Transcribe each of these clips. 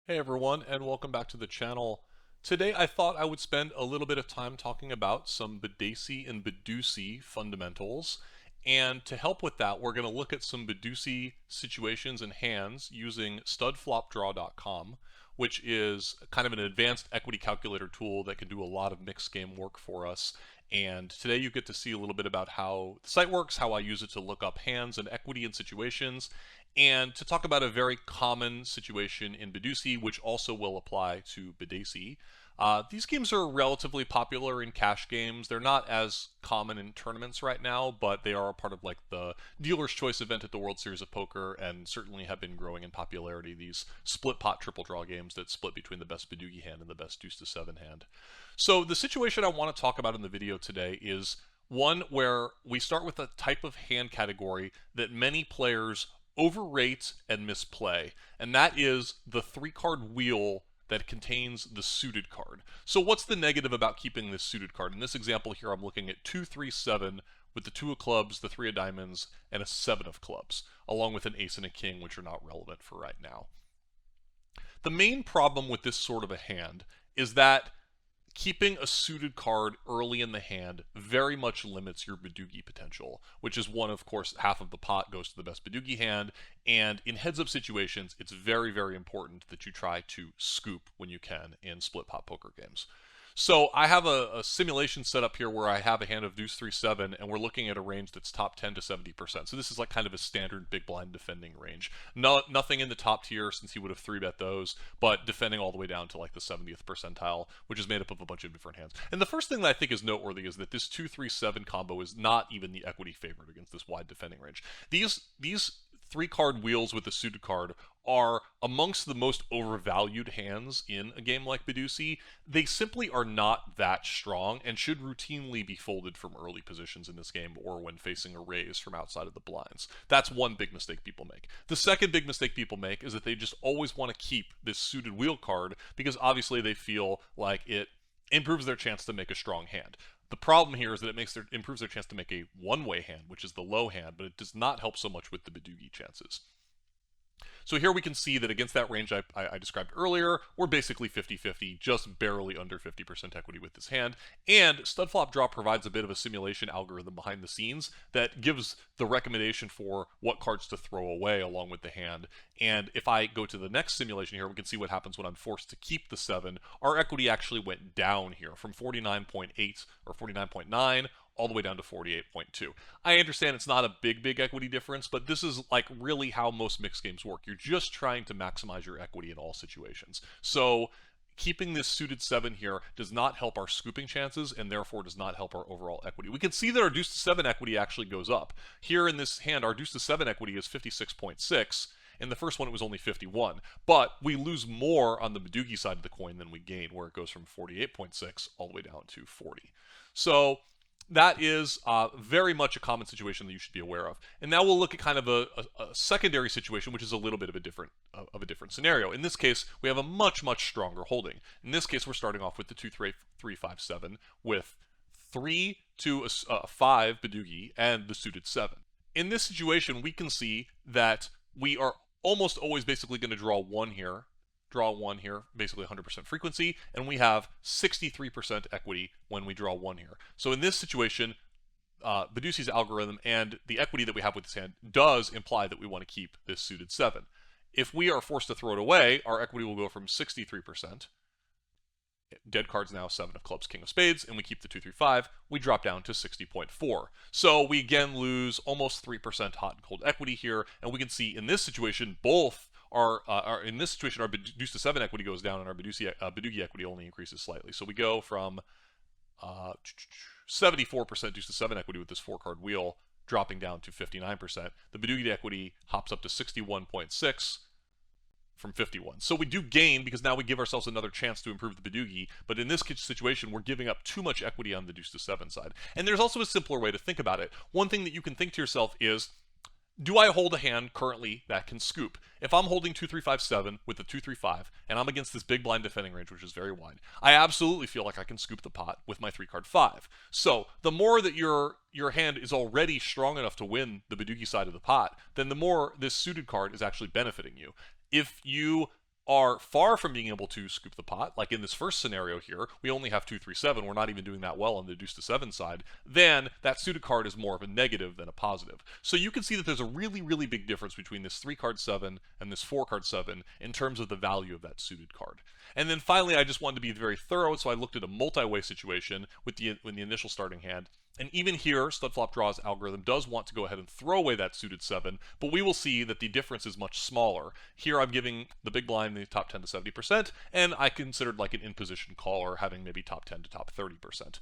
Hey everyone, and welcome back to the channel. Today I thought I would spend a little bit of time talking about some Badeucey and Badeucey fundamentals. And to help with that, we're going to look at some Badeucey situations and hands using studflopdraw.com, which is kind of an advanced equity calculator tool that can do a lot of mixed game work for us. And today you get to see a little bit about how the site works, how I use it to look up hands and equity in situations, and to talk about a very common situation in Badeucey, which also will apply to Badacey. These games are relatively popular in cash games. They're not as common in tournaments right now, but they are a part of like the dealer's choice event at the World Series of Poker, and certainly have been growing in popularity. These split pot triple draw games that split between the best Badugi hand and the best deuce to seven hand. So the situation I want to talk about in the video today is one where we start with a type of hand category that many players overrate and misplay, and that is the three-card wheel that contains the suited card. So what's the negative about keeping this suited card? In this example here, I'm looking at 2, 3, 7 with the 2 of clubs, the 3 of diamonds, and a 7 of clubs, along with an ace and a king, which are not relevant for right now. The main problem with this sort of a hand is that keeping a suited card early in the hand very much limits your Badugi potential, which is one, of course, half of the pot goes to the best Badugi hand, and in heads-up situations, it's very, very important that you try to scoop when you can in split pot poker games. So I have a simulation set up here where I have a hand of deuce 3-7, and we're looking at a range that's top 10 to 70%. So this is like kind of a standard big blind defending range. Nothing in the top tier since he would have 3-bet those, but defending all the way down to like the 70th percentile, which is made up of a bunch of different hands. And the first thing that I think is noteworthy is that this 2-3-7 combo is not even the equity favorite against this wide defending range. These three-card wheels with the suited card are amongst the most overvalued hands in a game like Badeucey. They simply are not that strong and should routinely be folded from early positions in this game or when facing a raise from outside of the blinds. That's one big mistake people make. The second big mistake people make is that they just always want to keep this suited wheel card because obviously they feel like it improves their chance to make a strong hand. The problem here is that it improves their chance to make a one-way hand, which is the low hand, but it does not help so much with the Badugi chances. So here we can see that against that range I described earlier, we're basically 50-50, just barely under 50% equity with this hand. And stud flop draw provides a bit of a simulation algorithm behind the scenes that gives the recommendation for what cards to throw away along with the hand. And if I go to the next simulation here, we can see what happens when I'm forced to keep the 7. Our equity actually went down here from 49.8 or 49.9 all the way down to 48.2. I understand it's not a big equity difference, but this is like really how most mixed games work. You're just trying to maximize your equity in all situations. So keeping this suited 7 here does not help our scooping chances and therefore does not help our overall equity. We can see that our deuce to 7 equity actually goes up. Here in this hand, our deuce to 7 equity is 56.6. In the first one, it was only 51. But we lose more on the Badugi side of the coin than we gain, where it goes from 48.6 all the way down to 40. So that is very much a common situation that you should be aware of. And now we'll look at kind of a secondary situation, which is a little bit of a different scenario. In this case, we have a much stronger holding. In this case, we're starting off with the 2-3-5-7 with 3 to a 5 Badugi and the suited 7. In this situation, we can see that we are almost always basically going to draw 1 here, basically 100% frequency, and we have 63% equity when we draw 1 here. So in this situation, Badeucey's algorithm and the equity that we have with this hand does imply that we want to keep this suited 7. If we are forced to throw it away, our equity will go from 63%. Dead card's now 7 of clubs, king of spades, and we keep the 2-3-5, we drop down to 60.4. So we again lose almost 3% hot and cold equity here, and we can see in this situation both our deuce to 7 equity goes down and our Badugi equity only increases slightly. So we go from 74% deuce to 7 equity with this 4-card wheel, dropping down to 59%. The Badugi equity hops up to 61.6 from 51. So we do gain because now we give ourselves another chance to improve the Badugi, but in this situation, we're giving up too much equity on the deuce to 7 side. And there's also a simpler way to think about it. One thing that you can think to yourself is, do I hold a hand currently that can scoop? If I'm holding 2-3-5-7 with the 2-3-5, and I'm against this big blind defending range, which is very wide, I absolutely feel like I can scoop the pot with my 3-card 5. So the more that your hand is already strong enough to win the Badugi side of the pot, then the more this suited card is actually benefiting you. If you are far from being able to scoop the pot, like in this first scenario here, we only have 2, 3, 7, we're not even doing that well on the deuce to 7 side, then that suited card is more of a negative than a positive. So you can see that there's a really, really big difference between this 3 card 7 and this 4 card 7 in terms of the value of that suited card. And then finally, I just wanted to be very thorough, so I looked at a multi-way situation with the initial starting hand. And even here, stud flop draw's algorithm does want to go ahead and throw away that suited 7, but we will see that the difference is much smaller. Here I'm giving the big blind the top 10 to 70%, and I considered like an in-position caller having maybe top 10 to top 30%.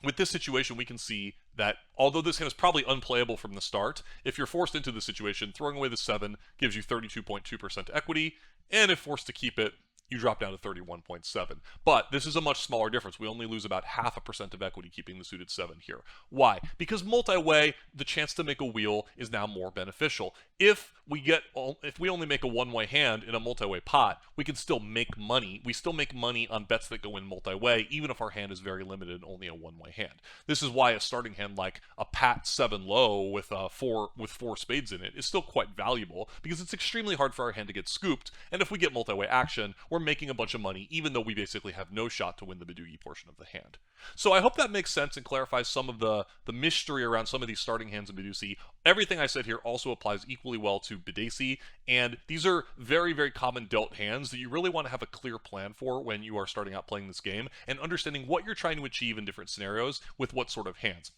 With this situation, we can see that although this hand is probably unplayable from the start, if you're forced into the situation, throwing away the 7 gives you 32.2% equity, and if forced to keep it, you drop down to 31.7. But this is a much smaller difference. We only lose about 0.5% of equity keeping the suited 7 here. Why? Because multi-way, the chance to make a wheel is now more beneficial. If we only make a one-way hand in a multi-way pot, we can still make money. We still make money on bets that go in multi-way, even if our hand is very limited and only a one-way hand. This is why a starting hand like a pat 7 low with four spades in it is still quite valuable, because it's extremely hard for our hand to get scooped, and if we get multi-way action, we're making a bunch of money, even though we basically have no shot to win the Badugi portion of the hand. So I hope that makes sense and clarifies some of the mystery around some of these starting hands in Badeucey. Everything I said here also applies equally well to Badacey, and these are very, very common dealt hands that you really want to have a clear plan for when you are starting out playing this game, and understanding what you're trying to achieve in different scenarios with what sort of hands.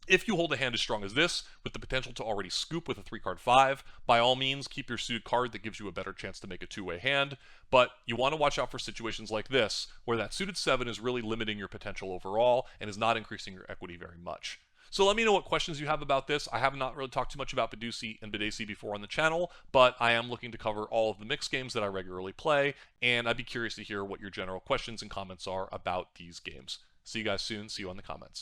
If you hold a hand as strong as this, with the potential to already scoop with a 3-card 5, by all means keep your suited card that gives you a better chance to make a two-way hand, but you want to watch out for situations like this, where that suited 7 is really limiting your potential overall and is not increasing your equity very much. So let me know what questions you have about this. I have not really talked too much about Badeucey and Badacey before on the channel, but I am looking to cover all of the mixed games that I regularly play, and I'd be curious to hear what your general questions and comments are about these games. See you guys soon. See you on the comments.